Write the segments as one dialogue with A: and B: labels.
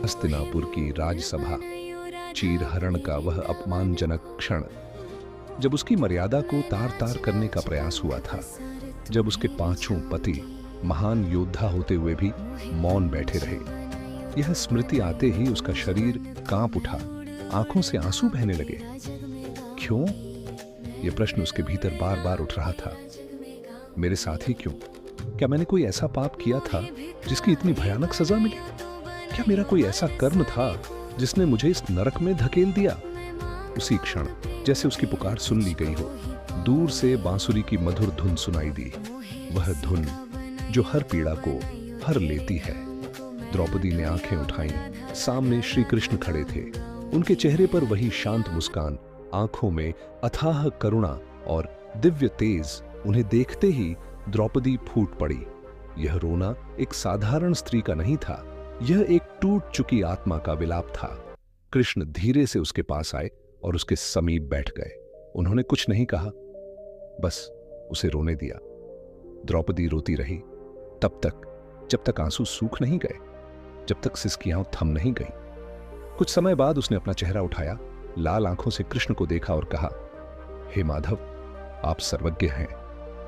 A: हस्तिनापुर की राजसभा, चीरहरण का वह अपमानजनक क्षण जब उसकी मर्यादा को तार तार करने का प्रयास हुआ था, जब उसके पांचों पति महान योद्धा होते हुए भी मौन बैठे रहे। यह स्मृति आते ही उसका शरीर कांप उठा, आंखों से आंसू बहने लगे। क्यों? यह प्रश्न उसके भीतर बार बार उठ रहा था। मेरे साथ ही क्यों? क्या मैंने कोई ऐसा पाप किया था जिसकी इतनी भयानक सजा मिली? क्या मेरा कोई ऐसा कर्म था जिसने मुझे इस नरक में धकेल दिया? उसी क्षण जैसे उसकी पुकार सुन ली गई हो, दूर से बांसुरी की मधुर धुन सुनाई दी। वह धुन जो हर पीड़ा को हर लेती है। द्रौपदी ने आंखें उठाईं। सामने श्री कृष्ण खड़े थे। उनके चेहरे पर वही शांत मुस्कान, आंखों में अथाह करुणा और दिव्य तेज। उन्हें देखते ही द्रौपदी फूट पड़ी। यह रोना एक साधारण स्त्री का नहीं था, यह एक टूट चुकी आत्मा का विलाप था। कृष्ण धीरे से उसके पास आए और उसके समीप बैठ गए। उन्होंने कुछ नहीं कहा, बस उसे रोने दिया। द्रौपदी रोती रही तब तक जब तक आंसू सूख नहीं गए, जब तक सिसकियां थम नहीं गई। कुछ समय बाद उसने अपना चेहरा उठाया, लाल आंखों से कृष्ण को देखा और कहा, हे माधव, आप सर्वज्ञ हैं।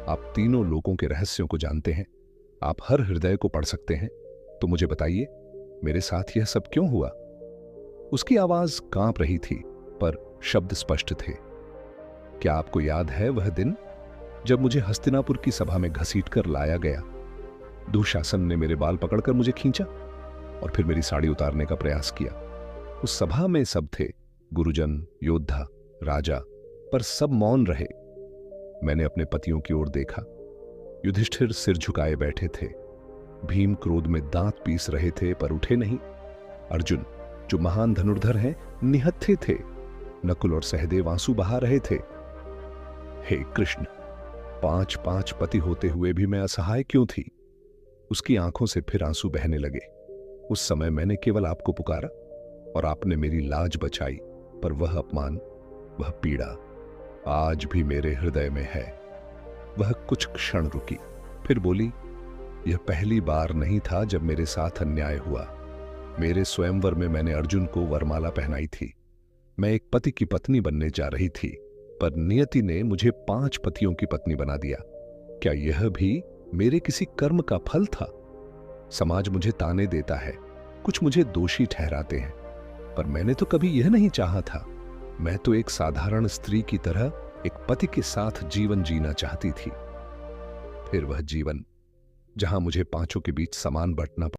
A: आप तीनों लोकों के रहस्यों को जानते हैं। आप हर हृदय को पढ़ सकते हैं। तो मुझे बताइए, मेरे साथ यह सब क्यों हुआ? उसकी आवाज कांप रही थी, पर शब्द स्पष्ट थे। क्या आपको याद है वह दिन जब मुझे हस्तिनापुर की सभा में घसीटकर लाया गया? दुशासन ने मेरे बाल पकड़कर मुझे खींचा और फिर मेरी साड़ी उतारने का प्रयास किया। उस सभा में सब थे, गुरुजन, योद्धा, राजा, पर सब मौन रहे। मैंने अपने पतियों की ओर देखा। युधिष्ठिर सिर झुकाए बैठे थे। भीम क्रोध में दांत पीस रहे थे पर उठे नहीं। अर्जुन, जो महान धनुर्धर हैं, निहत्थे थे। नकुल और सहदेव आंसू बहा रहे थे। हे कृष्ण, 5 पति होते हुए भी मैं असहाय क्यों थी? उसकी आंखों से फिर आंसू बहने लगे। उस समय मैंने केवल आपको पुकारा और आपने मेरी लाज बचाई, पर वह अपमान, वह पीड़ा आज भी मेरे हृदय में है। वह कुछ क्षण रुकी, फिर बोली, यह पहली बार नहीं था जब मेरे साथ अन्याय हुआ। मेरे स्वयंवर में मैंने अर्जुन को वरमाला पहनाई थी। मैं एक पति की पत्नी बनने जा रही थी, पर नियति ने मुझे 5 पतियों की पत्नी बना दिया। क्या यह भी मेरे किसी कर्म का फल था? समाज मुझे ताने देता है, कुछ मुझे दोषी ठहराते हैं, पर मैंने तो कभी यह नहीं चाहा था। मैं तो एक साधारण स्त्री की तरह एक पति के साथ जीवन जीना चाहती थी। फिर वह जीवन जहां मुझे 5 के बीच समान बंटना